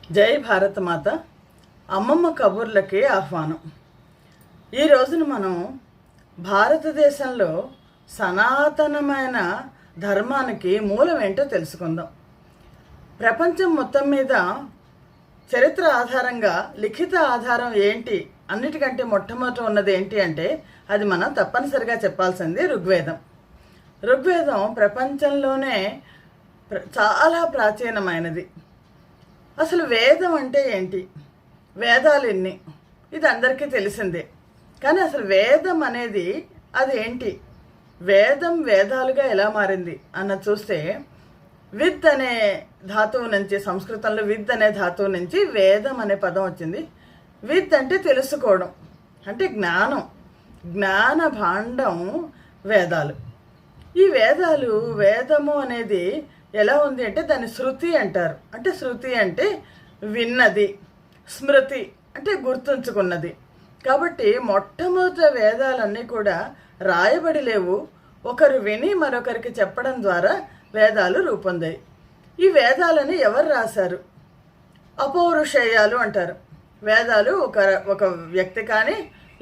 జై భారత మాత. అమ్మమ్మ కబుర్లకి ఆహ్వానం. ఈ రోజున మనం భారతదేశంలో సనాతనమైన ధర్మానికి మూలం ఏంటో తెలుసుకుందాం. ప్రపంచం మొత్తం మీద చరిత్ర ఆధారంగా లిఖిత ఆధారం ఏంటి, అన్నిటికంటే మొట్టమొదట ఉన్నది ఏంటి అంటే అది మనం తప్పనిసరిగా చెప్పాల్సింది ఋగ్వేదం. ఋగ్వేదం ప్రపంచంలోనే చాలా ప్రాచీనమైనది. అసలు వేదం అంటే ఏంటి, వేదాలు ఎన్ని, ఇది అందరికీ తెలిసిందే. కానీ అసలు వేదం అనేది అది ఏంటి, వేదం వేదాలుగా ఎలా మారింది అన్న చూస్తే విద్ అనే ధాతువు నుంచి, సంస్కృతంలో విద్ అనే ధాతువు నుంచి వేదం అనే పదం వచ్చింది. విద్ అంటే తెలుసుకోవడం, అంటే జ్ఞానం, జ్ఞాన భాండం వేదాలు. ఈ వేదాలు, వేదము అనేది ఎలా ఉంది అంటే దాన్ని శృతి అంటారు. అంటే శృతి అంటే విన్నది, స్మృతి అంటే గుర్తుంచుకున్నది. కాబట్టి మొట్టమొదటి వేదాలన్నీ కూడా రాయబడి లేవు, ఒకరు విని మరొకరికి చెప్పడం ద్వారా వేదాలు రూపొందాయి. ఈ వేదాలని ఎవరు రాశారు? అపౌరుషేయాలు అంటారు. వేదాలు ఒక వ్యక్తి కానీ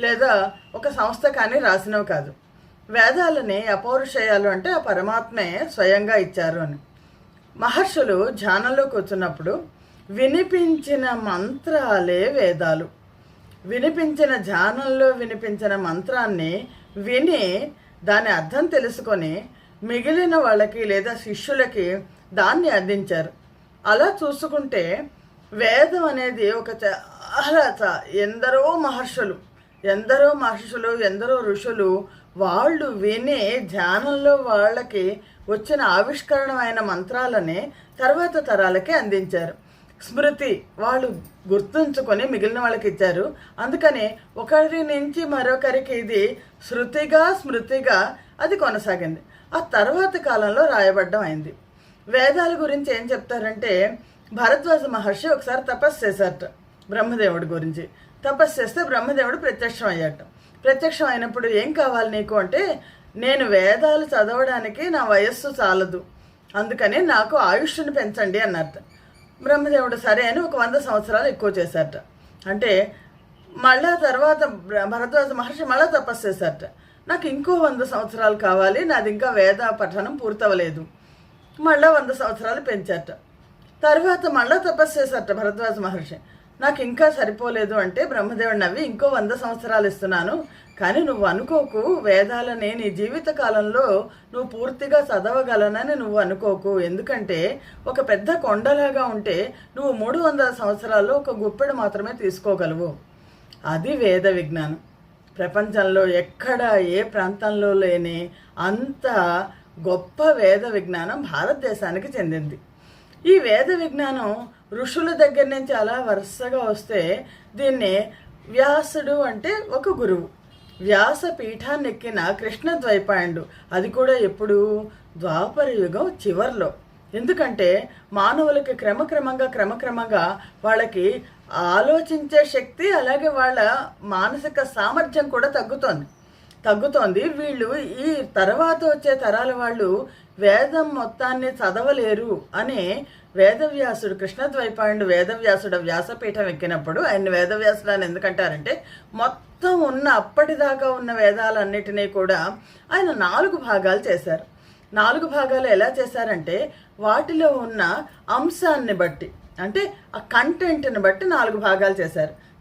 లేదా ఒక సంస్థ కానీ రాసినవి కాదు. వేదాలని అపౌరుషేయాలు అంటే ఆ పరమాత్మే స్వయంగా ఇచ్చారు అని. మహర్షులు ధ్యానంలో కూర్చున్నప్పుడు వినిపించిన మంత్రాలే వేదాలు. వినిపించిన ధ్యానంలో వినిపించిన మంత్రాన్ని విని దాని అర్థం తెలుసుకొని మిగిలిన వాళ్ళకి లేదా శిష్యులకి దాన్ని అందించారు. అలా చూసుకుంటే వేదం అనేది ఒక చాలా ఎందరో మహర్షులు, ఎందరో ఋషులు వాళ్ళు విని ధ్యానంలో వాళ్ళకి వచ్చిన ఆవిష్కరణమైన మంత్రాలని తర్వాత తరాలకి అందించారు. స్మృతి వాళ్ళు గుర్తుంచుకొని మిగిలిన వాళ్ళకి ఇచ్చారు. అందుకని ఒకరి నుంచి మరొకరికి ఇది శృతిగా స్మృతిగా అది కొనసాగింది. ఆ తర్వాత కాలంలో రాయబడ్డం అయింది. వేదాల గురించి ఏం చెప్తారంటే, భరద్వాజ మహర్షి ఒకసారి తపస్సు చేశారట బ్రహ్మదేవుడి గురించి. తపస్సు చేస్తే బ్రహ్మదేవుడు ప్రత్యక్షం అయ్యాట. ప్రత్యక్షం అయినప్పుడు ఏం కావాలి నీకు అంటే, నేను వేదాలు చదవడానికి నా వయస్సు చాలదు, అందుకని నాకు ఆయుష్ను పెంచండి అన్నట్ట. బ్రహ్మదేవుడు సరే అని ఒక 100 సంవత్సరాలు ఎక్కువ చేశారట. అంటే మళ్ళా తర్వాత భరద్వాజ మహర్షి మళ్ళీ తపస్సు చేశారట. నాకు ఇంకో 100 సంవత్సరాలు కావాలి, నాది ఇంకా వేద పఠనం పూర్తవలేదు. మళ్ళీ 100 సంవత్సరాలు పెంచారట. తర్వాత మళ్ళీ తపస్సు చేశారట భరద్వాజ మహర్షి. నాకు ఇంకా సరిపోలేదు అంటే బ్రహ్మదేవుడు నవ్వి ఇంకో 100 సంవత్సరాలు ఇస్తున్నాను, కానీ నువ్వు అనుకోకు వేదాలని నీ జీవిత కాలంలో నువ్వు పూర్తిగా చదవగలనని నువ్వు అనుకోకు. ఎందుకంటే ఒక పెద్ద కొండలాగా ఉంటే నువ్వు 300 సంవత్సరాల్లో ఒక గుప్పెడు మాత్రమే తీసుకోగలవు. అది వేద విజ్ఞానం. ప్రపంచంలో ఎక్కడ ఏ ప్రాంతంలో లేని అంత గొప్ప వేద విజ్ఞానం భారతదేశానికి చెందింది. ఈ వేద విజ్ఞానం ఋషుల దగ్గర నుంచి అలా వరుసగా వస్తే దీన్ని వ్యాసుడు అంటే ఒక గురువు, వ్యాస పీఠాన్ని ఎక్కిన కృష్ణద్వైపాయనుడు, అది కూడా ఎప్పుడు ద్వాపర యుగం చివర్లో. ఎందుకంటే మానవులకి క్రమక్రమంగా వాళ్ళకి ఆలోచించే శక్తి, అలాగే వాళ్ళ మానసిక సామర్థ్యం కూడా తగ్గుతోంది. వీళ్ళు ఈ తర్వాత వచ్చే తరాల వాళ్ళు వేదం మొత్తాన్ని చదవలేరు అని వేదవ్యాసుడు, కృష్ణద్వైపాయనుడు వేదవ్యాసుడు వ్యాసపీఠం ఎక్కినప్పుడు ఆయన వేదవ్యాసుడు అని ఎందుకంటారంటే, మొత్తం ఉన్న అప్పటిదాకా ఉన్న వేదాలన్నిటినీ కూడా ఆయన 4 భాగాలు చేశారు. 4 భాగాలు ఎలా చేశారంటే వాటిలో ఉన్న అంశాన్ని బట్టి, అంటే ఆ కంటెంట్ని బట్టి 4 భాగాలు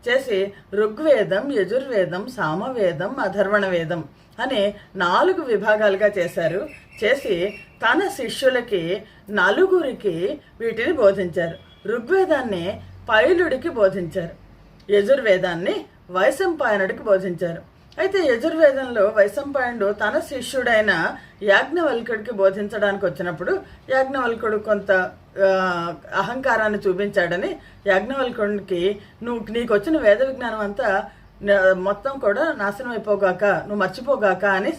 చేసి ఋగ్వేదం, యజుర్వేదం, సామవేదం, అథర్వణ వేదం అనే 4 విభాగాలుగా చేసి తన శిష్యులకి 4 వీటిని బోధించారు. ఋగ్వేదాన్ని పైలుడికి బోధించారు, యజుర్వేదాన్ని వైశంపాయనుడికి బోధించారు. అయితే యజుర్వేదంలో వైశంపాయనుడు తన శిష్యుడైన యాజ్ఞవల్కుడికి బోధించడానికి వచ్చినప్పుడు యాజ్ఞవల్కుడు కొంత అహంకారాన్ని చూపించాడని యాజ్ఞవల్కుడికి నీకు వచ్చిన వేద విజ్ఞానం అంతా మొత్తం కూడా నాశనం అయిపోగాక, నువ్వు మర్చిపోగాక అని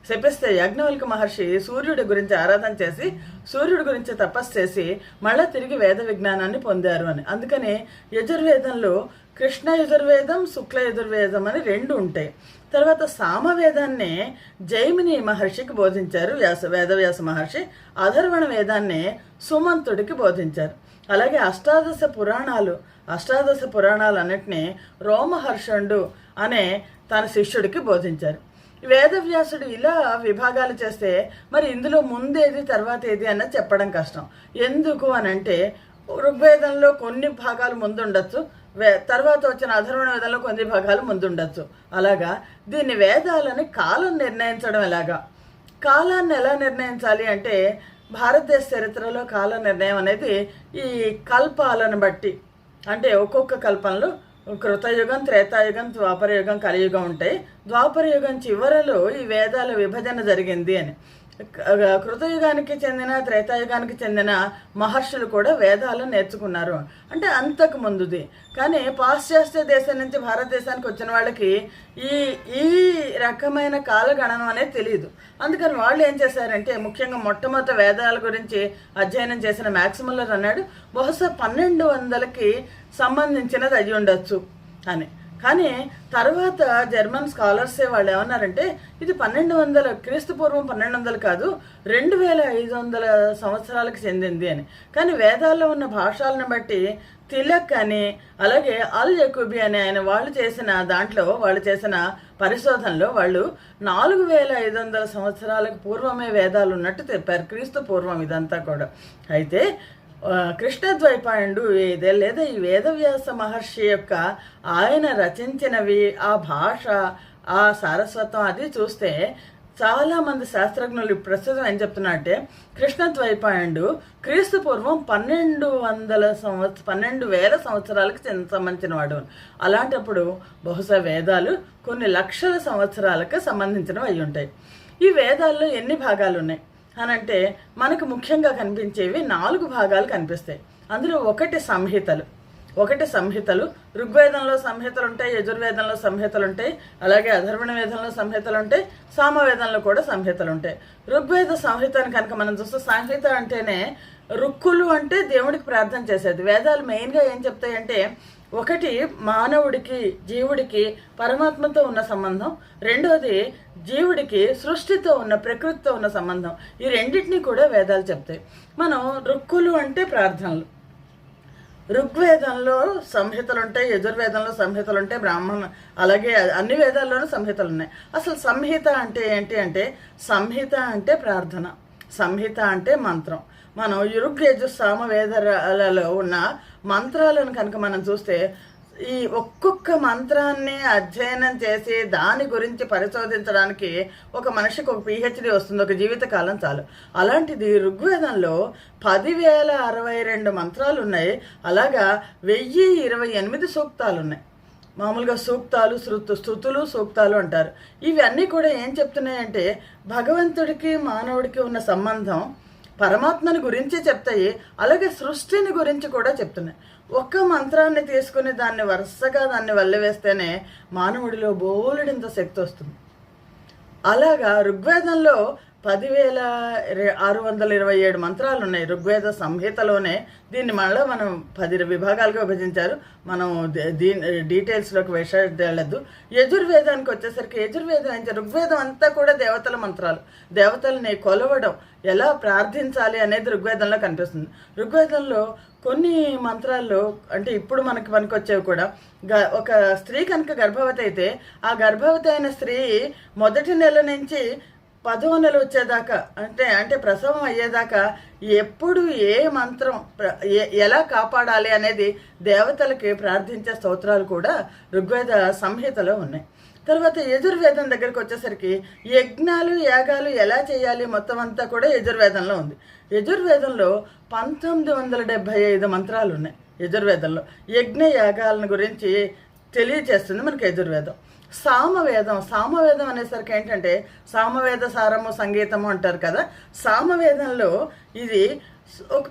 శపిస్తే యాజ్ఞవల్క మహర్షి సూర్యుడి గురించి ఆరాధన చేసి సూర్యుడి గురించి తపస్సు చేసి మళ్ళీ తిరిగి వేద విజ్ఞానాన్ని పొందారు అని. అందుకని యజుర్వేదంలో కృష్ణ యజుర్వేదం, శుక్ల యజుర్వేదం అని 2 ఉంటాయి. తర్వాత సామవేదాన్ని జైమిని మహర్షికి బోధించారు వేదవ్యాస మహర్షి. అథర్వణ వేదాన్ని సుమంతుడికి బోధించారు. అలాగే అష్టాదశ పురాణాలన్నింటినీ రోమహర్షణుడు అనే తన శిష్యుడికి బోధించారు. వేదవ్యాసుడు ఇలా విభాగాలు చేస్తే మరి ఇందులో ముందేది తర్వాత ఏది అన్నది చెప్పడం కష్టం. ఎందుకు అని అంటే ఋగ్వేదంలో కొన్ని భాగాలు ముందుండొచ్చు, తర్వాత వచ్చిన అధర్వణ వేదంలో కొన్ని భాగాలు ముందుండొచ్చు. అలాగా దీన్ని వేదాలని కాలం నిర్ణయించడం ఎలాగా, కాలాన్ని ఎలా నిర్ణయించాలి అంటే భారతదేశ చరిత్రలో కాల నిర్ణయం అనేది ఈ కల్పాలను బట్టి, అంటే ఒక్కొక్క కల్పంలో కృతయుగం, త్రేతాయుగం, ద్వాపరయుగం, కలియుగం ఉంటాయి. ద్వాపరయుగం చివరలో ఈ వేదాల విభజన జరిగింది అని. కృతయుగానికి చెందిన, త్రేతాయుగానికి చెందిన మహర్షులు కూడా వేదాలను నేర్చుకున్నారు అంటే అంతకు ముందుది. కానీ పాశ్చాత్య దేశం నుంచి భారతదేశానికి వచ్చిన వాళ్ళకి ఈ ఈ రకమైన కాలగణనం అనేది తెలియదు. అందుకని వాళ్ళు ఏం చేశారంటే ముఖ్యంగా మొట్టమొదటి వేదాల గురించి అధ్యయనం చేసిన మ్యాక్సిమల్లర్ అన్నాడు బహుశా 1200కి సంబంధించినది అయ్యి ఉండొచ్చు అని. కానీ తర్వాత జర్మన్ స్కాలర్సే వాళ్ళు ఏమన్నారంటే ఇది 1200 క్రీస్తు పూర్వం 1200 కాదు 2500 సంవత్సరాలకు చెందింది అని. కానీ వేదాల్లో ఉన్న భాషలను బట్టి తిలక్ అని అలాగే అల్ యకూబీ అని వాళ్ళు చేసిన పరిశోధనలో వాళ్ళు 4500 సంవత్సరాలకు పూర్వమే వేదాలు ఉన్నట్టు చెప్పారు, క్రీస్తు పూర్వం ఇదంతా కూడా. అయితే కృష్ణద్వైపాయనుడు లేదా ఈ వేదవ్యాస మహర్షి యొక్క ఆయన రచించినవి, ఆ భాష, ఆ సారస్వతం అది చూస్తే చాలామంది శాస్త్రజ్ఞులు ప్రస్తుతం ఏం చెప్తున్నారంటే కృష్ణద్వైపాయనుడు క్రీస్తు పూర్వం 12,000 సంవత్సరాలకు సంబంధించిన వాడు. అలాంటప్పుడు బహుశా వేదాలు కొన్ని లక్షల సంవత్సరాలకు సంబంధించినవి అయి ఉంటాయి. ఈ వేదాల్లో ఎన్ని భాగాలు ఉన్నాయి అని అంటే మనకు ముఖ్యంగా కనిపించేవి 4 భాగాలు కనిపిస్తాయి. అందులో ఒకటి సంహితలు. ఋగ్వేదంలో సంహితలు ఉంటాయి, యజుర్వేదంలో సంహితలు ఉంటాయి, అలాగే అధర్వణ వేదంలో సంహితలు ఉంటాయి, సామవేదంలో కూడా సంహితలు ఉంటాయి. ఋగ్వేద సంహితను కనుక మనం చూస్తే సంహిత అంటేనే రుక్కులు అంటే దేవుడికి ప్రార్థన చేసేది. వేదాలు మెయిన్గా ఏం చెప్తాయంటే ఒకటి మానవుడికి, జీవుడికి పరమాత్మతో ఉన్న సంబంధం, రెండోది జీవుడికి సృష్టితో ఉన్న, ప్రకృతితో ఉన్న సంబంధం. ఈ రెండింటినీ కూడా వేదాలు చెప్తాయి. మనం రుక్కులు అంటే ప్రార్థనలు. ఋగ్వేదంలో సంహితలు ఉంటాయి, యజుర్వేదంలో సంహితలు ఉంటాయి, అలాగే అన్ని వేదాల్లోనూ సంహితలు ఉన్నాయి. అసలు సంహిత అంటే ఏంటి అంటే సంహిత అంటే ప్రార్థన, సంహిత అంటే మంత్రం. మనం ఋగ్యజు సామవేదాలలో ఉన్న మంత్రాలను కనుక మనం చూస్తే ఈ ఒక్కొక్క మంత్రాన్ని అధ్యయనం చేసి దాని గురించి పరిశోధించడానికి ఒక మనిషికి ఒక PhD వస్తుంది, ఒక జీవితకాలం చాలు. అలాంటిది ఋగ్వేదంలో 10,062 మంత్రాలు ఉన్నాయి. అలాగా 1028 సూక్తాలు ఉన్నాయి. మామూలుగా సూక్తాలు, స్తుతులు, సూక్తాలు అంటారు. ఇవన్నీ కూడా ఏం చెప్తున్నాయంటే భగవంతుడికి మానవుడికి ఉన్న సంబంధం, పరమాత్మని గురించి చెప్తాయి, అలాగే సృష్టిని గురించి కూడా చెప్తున్నాయి. ఒక్క మంత్రాన్ని తీసుకుని దాన్ని వరుసగా వల్లవేస్తేనే మానవుడిలో బోలెడంత శక్తి వస్తుంది. అలాగా ఋగ్వేదంలో 10,627 మంత్రాలు ఉన్నాయి ఋగ్వేద సంహితలోనే. దీన్ని మళ్ళీ మనం 10 విభాగాలుగా విభజించారు. మనం దీని డీటెయిల్స్లోకి వెళ్ళద్దు. యజుర్వేదానికి వచ్చేసరికి యజుర్వేదం ఋగ్వేదం అంతా కూడా దేవతల మంత్రాలు, దేవతల్ని కొలవడం, ఎలా ప్రార్థించాలి అనేది ఋగ్వేదంలో కనిపిస్తుంది. ఋగ్వేదంలో కొన్ని మంత్రాల్లో అంటే ఇప్పుడు మనకి పనికొచ్చేవి కూడా, ఒక స్త్రీ కనుక గర్భవతి అయితే ఆ గర్భవతి అయిన స్త్రీ మొదటి నెల నుంచి 10వ నెల వచ్చేదాకా అంటే ప్రసవం అయ్యేదాకా ఎప్పుడు ఏ మంత్రం ఎలా కాపాడాలి అనేది దేవతలకి ప్రార్థించే స్తోత్రాలు కూడా ఋగ్వేద సంహితలో ఉన్నాయి. తర్వాత యజుర్వేదం దగ్గరికి వచ్చేసరికి యజ్ఞాలు, యాగాలు ఎలా చేయాలి మొత్తం అంతా కూడా యజుర్వేదంలో ఉంది. యజుర్వేదంలో 1975 మంత్రాలు ఉన్నాయి. యజుర్వేదంలో యజ్ఞ యాగాలను గురించి తెలియజేస్తుంది మనకి యజుర్వేదం. సామవేదం అనేసరికి ఏంటంటే సామవేద సారము సంగీతము అంటారు కదా. సామవేదంలో ఇది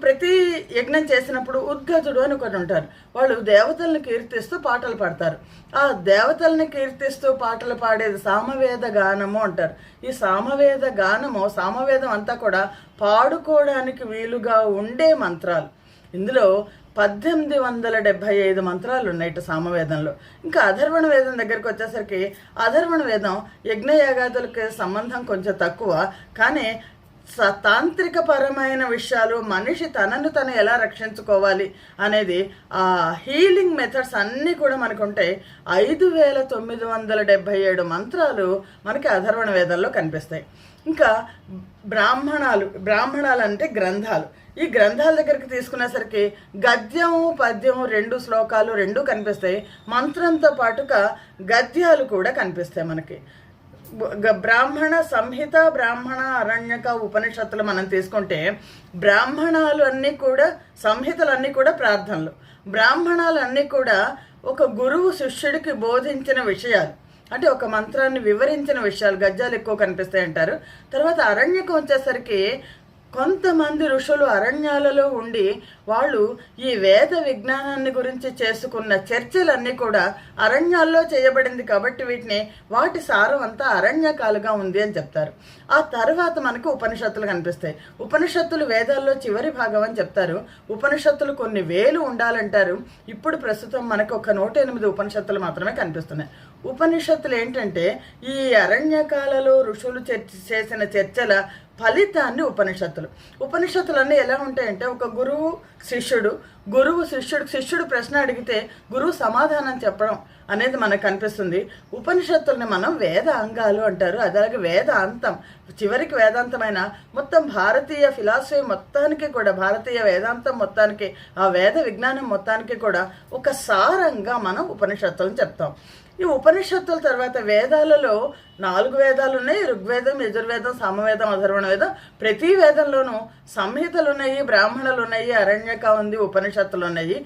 ప్రతి యజ్ఞం చేసినప్పుడు ఉద్గతుడు అని ఒకటి ఉంటారు. వాళ్ళు దేవతల్ని కీర్తిస్తూ పాటలు పాడతారు. ఆ దేవతల్ని కీర్తిస్తూ పాటలు పాడేది సామవేద గానము అంటారు. ఈ సామవేద గానము, సామవేదం అంతా కూడా పాడుకోవడానికి వీలుగా ఉండే మంత్రాలు. ఇందులో 1875 మంత్రాలు ఉన్నాయి ఇటు సామవేదంలో. ఇంకా అధర్వణ వేదం దగ్గరికి వచ్చేసరికి అధర్వణ వేదం యజ్ఞయాగాదులకి సంబంధం కొంచెం తక్కువ, కానీ తాంత్రికపరమైన విషయాలు, మనిషి తనను తను ఎలా రక్షించుకోవాలి అనేది ఆ హీలింగ్ మెథడ్స్ అన్నీ కూడా మనకు ఉంటాయి. 5977 మంత్రాలు మనకి అథర్వణ వేదంలో కనిపిస్తాయి. ఇంకా బ్రాహ్మణాలు అంటే గ్రంథాలు. ఈ గ్రంథాల దగ్గరికి తీసుకునేసరికి గద్యము పద్యము 2 శ్లోకాలు 2 కనిపిస్తాయి. మంత్రంతో పాటుగా గద్యాలు కూడా కనిపిస్తాయి మనకి. బ్రాహ్మణ సంహిత, బ్రాహ్మణ అరణ్యక ఉపనిషత్తులు మనం తీసుకుంటే బ్రాహ్మణాలు అన్నీ కూడా, సంహితలన్నీ కూడా ప్రార్థనలు. బ్రాహ్మణాలన్నీ కూడా ఒక గురువు శిష్యుడికి బోధించిన విషయాలు, అంటే ఒక మంత్రాన్ని వివరించిన విషయాలు, గద్యాలు ఎక్కువ కనిపిస్తాయి అంటారు. తర్వాత అరణ్యకం వచ్చేసరికి కొంతమంది ఋషులు అరణ్యాలలో ఉండి వాళ్ళు ఈ వేద విజ్ఞానాన్ని గురించి చేసుకున్న చర్చలన్నీ కూడా అరణ్యాల్లో చేయబడింది కాబట్టి వాటి సారం అంతా అరణ్యకాలుగా ఉంది అని చెప్తారు. ఆ తర్వాత మనకు ఉపనిషత్తులు కనిపిస్తాయి. ఉపనిషత్తులు వేదాల్లో చివరి భాగం అని చెప్తారు. ఉపనిషత్తులు కొన్ని వేలు ఉండాలంటారు. ఇప్పుడు ప్రస్తుతం మనకు ఒక 108 ఉపనిషత్తులు మాత్రమే కనిపిస్తున్నాయి. ఉపనిషత్తులు ఏంటంటే ఈ అరణ్యకాలలో ఋషులు చేసిన చర్చల ఫలితాన్ని ఉపనిషత్తులన్నీ ఎలా ఉంటాయంటే ఒక గురువు శిష్యుడు ప్రశ్న అడిగితే గురువు సమాధానం చెప్పడం అనేది మనకు కనిపిస్తుంది. ఉపనిషత్తుల్ని మనం వేద అంగాలు అంటారు. అలాగే వేదాంతం, చివరికి వేదాంతమైన మొత్తం భారతీయ ఫిలాసఫీ మొత్తానికి కూడా, భారతీయ వేదాంతం మొత్తానికి, ఆ వేద విజ్ఞానం మొత్తానికి కూడా ఒక సారంగా మనం ఉపనిషత్తులను చెప్తాం. ఈ ఉపనిషత్తుల తర్వాత వేదాలలో 4 వేదాలు ఉన్నాయి. ఋగ్వేదం, యజుర్వేదం, సామవేదం, అథర్వణ వేదం. ప్రతి వేదంలోనూ సంహితలు ఉన్నాయి, బ్రాహ్మణులు ఉన్నాయి, అరణ్యక ఉంది, ఉపనిషత్తులు ఉన్నాయి.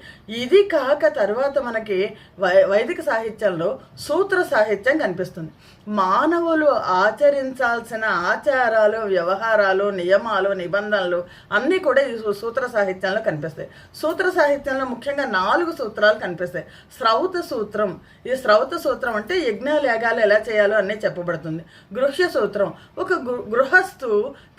ఇది కాక తర్వాత మనకి వైదిక సాహిత్యంలో సూత్ర సాహిత్యం కనిపిస్తుంది. మానవులు ఆచరించాల్సిన ఆచారాలు, వ్యవహారాలు, నియమాలు, నిబంధనలు అన్నీ కూడా ఈ సూత్ర సాహిత్యంలో కనిపిస్తాయి. సూత్ర సాహిత్యంలో ముఖ్యంగా 4 సూత్రాలు కనిపిస్తాయి. శ్రౌత సూత్రం. ఈ శ్రౌత సూత్రం అంటే యజ్ఞాలు యాగాలు ఎలా చేయాలో అన్నీ చెప్పబడుతుంది. గృహ్య సూత్రం ఒక గృహస్థు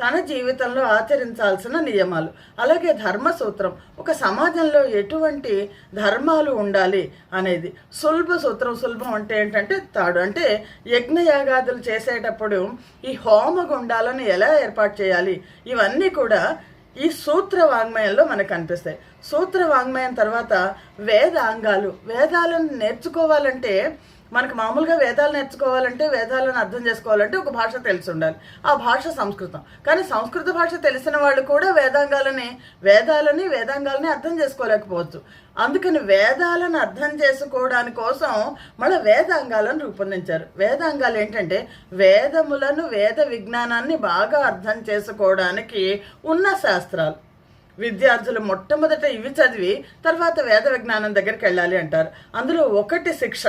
తన జీవితంలో ఆచరించాల్సిన నియమాలు. అలాగే ధర్మ సూత్రం ఒక సమాజంలో ఎటువంటి ధర్మాలు ఉండాలి అనేది. సులభ సూత్రం, సులభం అంటే ఏంటంటే తాడు, అంటే యజ్ఞయాగాదులు చేసేటప్పుడు ఈ హోమగుండాలను ఎలా ఏర్పాటు చేయాలి, ఇవన్నీ కూడా ఈ సూత్ర వాంగ్మయంలో మనకు కనిపిస్తాయి. సూత్ర వాంగ్మయం తర్వాత వేదాంగాలు. వేదాలను నేర్చుకోవాలంటే మనకు మామూలుగా వేదాలు నేర్చుకోవాలంటే, వేదాలను అర్థం చేసుకోవాలంటే ఒక భాష తెలిసి ఉండాలి. ఆ భాష సంస్కృతం. కానీ సంస్కృత భాష తెలిసిన వాళ్ళు కూడా వేదాంగాలని అర్థం చేసుకోలేకపోవచ్చు. అందుకని వేదాలను అర్థం చేసుకోవడానికి కోసం మన వేదాంగాలను రూపొందించారు. వేదాంగాలు ఏంటంటే వేదములను, వేద విజ్ఞానాన్ని బాగా అర్థం చేసుకోవడానికి ఉన్న శాస్త్రాలు. విద్యార్థులు మొట్టమొదట ఇవి చదివి తర్వాత వేద విజ్ఞానం దగ్గరికి వెళ్ళాలి అంటారు. అందులో ఒకటి శిక్ష.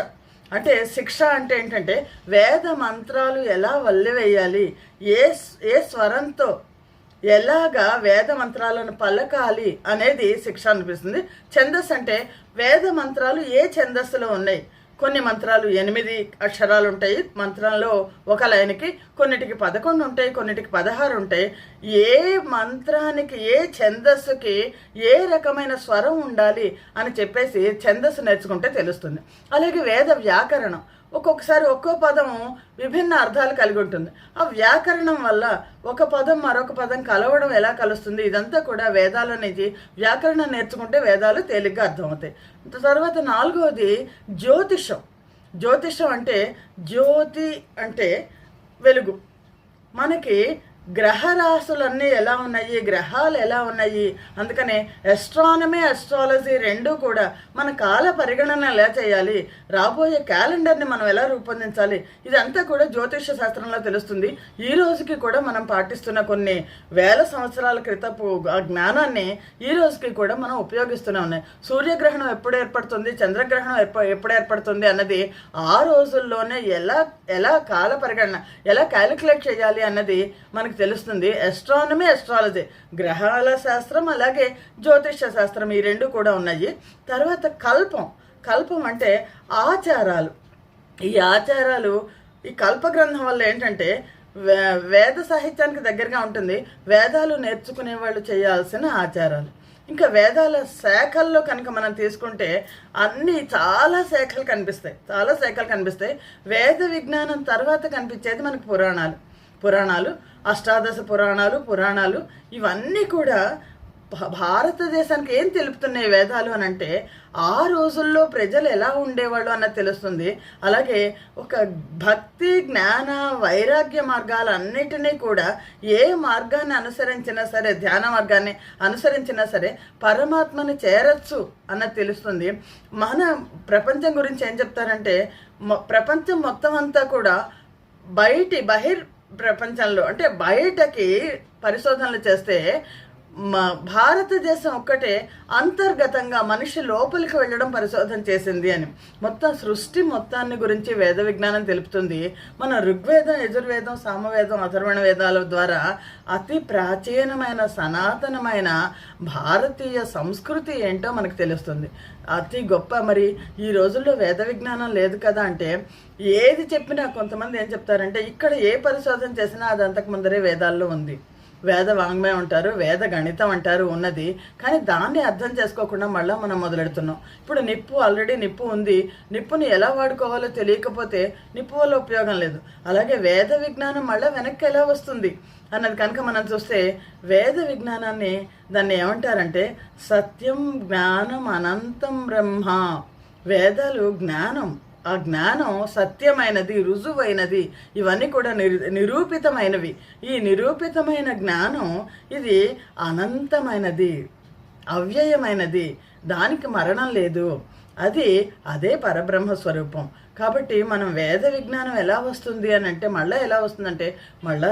అంటే శిక్ష అంటే ఏంటంటే వేద మంత్రాలు ఎలా వల్లివేయాలి, ఏ స్వరంతో ఎలాగా వేద మంత్రాలను పలకాలి అనేది శిక్ష అనిపిస్తుంది. ఛందస్సు అంటే వేద మంత్రాలు ఏ ఛందస్సులో ఉన్నాయి. కొన్ని మంత్రాలు 8 అక్షరాలు ఉంటాయి మంత్రంలో ఒక లైన్కి, కొన్నిటికి 11 ఉంటాయి, కొన్నిటికి 16 ఉంటాయి. ఏ మంత్రానికి ఏ ఛందస్సుకి ఏ రకమైన స్వరం ఉండాలి అని చెప్పేసి ఛందస్సు నేర్చుకుంటే తెలుస్తుంది. అలాగే వేద వ్యాకరణం. ఒక్కొక్కసారి ఒక్కో పదము విభిన్న అర్థాలు కలిగి ఉంటుంది. ఆ వ్యాకరణం వల్ల ఒక పదం మరొక పదం కలవడం ఎలా కలుస్తుంది, ఇదంతా కూడా వేదాల నుంచి వ్యాకరణం నేర్చుకుంటే వేదాలు తేలిగ్గా అర్థమవుతాయి. తర్వాత 4వది జ్యోతిషం. జ్యోతిషం అంటే జ్యోతి అంటే వెలుగు. మనకి గ్రహరాశులన్నీ ఎలా ఉన్నాయి, గ్రహాలు ఎలా ఉన్నాయి, అందుకనే ఎస్ట్రానమీ, అస్ట్రాలజీ 2 కూడా మన కాల పరిగణన ఎలా చేయాలి, రాబోయే క్యాలెండర్ని మనం ఎలా రూపొందించాలి, ఇదంతా కూడా జ్యోతిష శాస్త్రంలో తెలుస్తుంది. ఈ రోజుకి కూడా మనం పాటిస్తున్న కొన్ని వేల సంవత్సరాల క్రితపు ఆ జ్ఞానాన్ని ఈ రోజుకి కూడా మనం ఉపయోగిస్తూనే ఉన్నాయి. సూర్యగ్రహణం ఎప్పుడు ఏర్పడుతుంది, చంద్రగ్రహణం ఎప్పుడు ఏర్పడుతుంది అన్నది ఆ రోజుల్లోనే ఎలా కాల పరిగణన ఎలా క్యాలిక్యులేట్ చేయాలి అన్నది మనకు తెలుస్తుంది. ఎస్ట్రానమీ, అస్ట్రాలజీ, గ్రహాల శాస్త్రం, అలాగే జ్యోతిష శాస్త్రం, ఈ 2 కూడా ఉన్నాయి. తర్వాత కల్పం అంటే ఆచారాలు. ఈ ఆచారాలు ఈ కల్పగ్రంథం వల్ల ఏంటంటే వేద సాహిత్యానికి దగ్గరగా ఉంటుంది. వేదాలు నేర్చుకునే వాళ్ళు చేయాల్సిన ఆచారాలు. ఇంకా వేదాల శాఖల్లో కనుక మనం తీసుకుంటే అన్నీ చాలా శాఖలు కనిపిస్తాయి. వేద విజ్ఞానం తర్వాత కనిపించేది మనకు పురాణాలు. పురాణాలు, అష్టాదశ పురాణాలు ఇవన్నీ కూడా భారతదేశానికి ఏం తెలుపుతున్నాయి వేదాలు అని అంటే, ఆ రోజుల్లో ప్రజలు ఎలా ఉండేవాళ్ళు అన్నది తెలుస్తుంది. అలాగే ఒక భక్తి, జ్ఞాన, వైరాగ్య మార్గాలన్నిటినీ కూడా ఏ మార్గాన్ని అనుసరించినా సరే, ధ్యాన మార్గాన్ని అనుసరించినా సరే పరమాత్మని చేరచ్చు అన్నది తెలుస్తుంది. మన ప్రపంచం గురించి ఏం చెప్తారంటే, ప్రపంచం మొత్తం అంతా కూడా బహిర్ ప్రపంచంలో అంటే బయటకి పరిశోధనలు చేస్తే భారతదేశం ఒక్కటే అంతర్గతంగా మనిషి లోపలికి వెళ్ళడం పరిశోధన చేసింది అని. మొత్తం సృష్టి మొత్తాన్ని గురించి వేద విజ్ఞానం తెలుపుతుంది. మన ఋగ్వేదం, యజుర్వేదం, సామవేదం, అథర్వణ వేదాల ద్వారా అతి ప్రాచీనమైన సనాతనమైన భారతీయ సంస్కృతి ఏంటో మనకు తెలుస్తుంది. అతి గొప్ప. మరి ఈ రోజుల్లో వేద విజ్ఞానం లేదు కదా అంటే, ఏది చెప్పినా కొంతమంది ఏం చెప్తారంటే, ఇక్కడ ఏ పరిశోధన చేసినా అది అంతకు ముందరే వేదాల్లో ఉంది. వేద వాంగ్మయం అంటారు, వేద గణితం అంటారు ఉన్నది. కానీ దాన్ని అర్థం చేసుకోకుండా మళ్ళీ మనం మొదలెడుతున్నాం. ఇప్పుడు ఆల్రెడీ నిప్పు ఉంది, నిప్పుని ఎలా వాడుకోవాలో తెలియకపోతే నిప్పు వల్ల ఉపయోగం లేదు. అలాగే వేద విజ్ఞానం మళ్ళీ వెనక్కి ఎలా వస్తుంది అన్నది కనుక మనం చూస్తే, వేద విజ్ఞానాన్ని దాన్ని ఏమంటారంటే సత్యం, జ్ఞానం, అనంతం బ్రహ్మ. వేదాలు జ్ఞానం, ఆ జ్ఞానం సత్యమైనది, రుజువైనది, ఇవన్నీ కూడా నిరూపితమైనవి. ఈ నిరూపితమైన జ్ఞానం ఇది అనంతమైనది, అవ్యయమైనది, దానికి మరణం లేదు. అదే పరబ్రహ్మ స్వరూపం. కాబట్టి మనం వేద విజ్ఞానం ఎలా వస్తుంది అని అంటే, మళ్ళీ ఎలా వస్తుందంటే, మళ్ళీ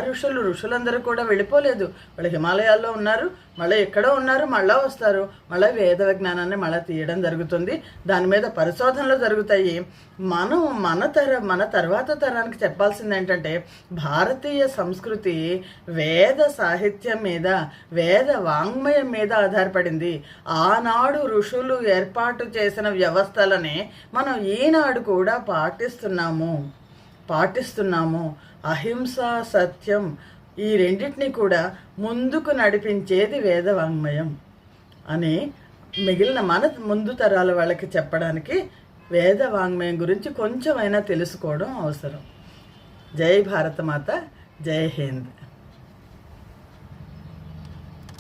ఋషులందరూ కూడా వెళ్ళిపోలేదు. వాళ్ళు హిమాలయాల్లో ఉన్నారు, మళ్ళీ ఎక్కడో ఉన్నారు, మళ్ళీ వస్తారు. మళ్ళీ వేద విజ్ఞానాన్ని మళ్ళీ తీయడం జరుగుతుంది. దాని మీద పరిశోధనలు జరుగుతాయి. మన తర్వాత తరానికి చెప్పాల్సింది ఏంటంటే, భారతీయ సంస్కృతి వేద సాహిత్యం మీద, వేద వాంగ్మయం మీద ఆధారపడింది. ఆనాడు ఋషులు ఏర్పాటు చేసిన వ్యవస్థలనే మనం ఈనాడు కూడా పాటిస్తున్నాము. అహింస, సత్యం, ఈ రెండింటినీ కూడా ముందుకు నడిపించేది వేద వాంగ్మయం అని మిగిలిన మన ముందు తరాల వాళ్ళకి చెప్పడానికి వేద వాంగ్మయం గురించి కొంచెమైనా తెలుసుకోవడం అవసరం. జై భారతమాత, జై హింద్.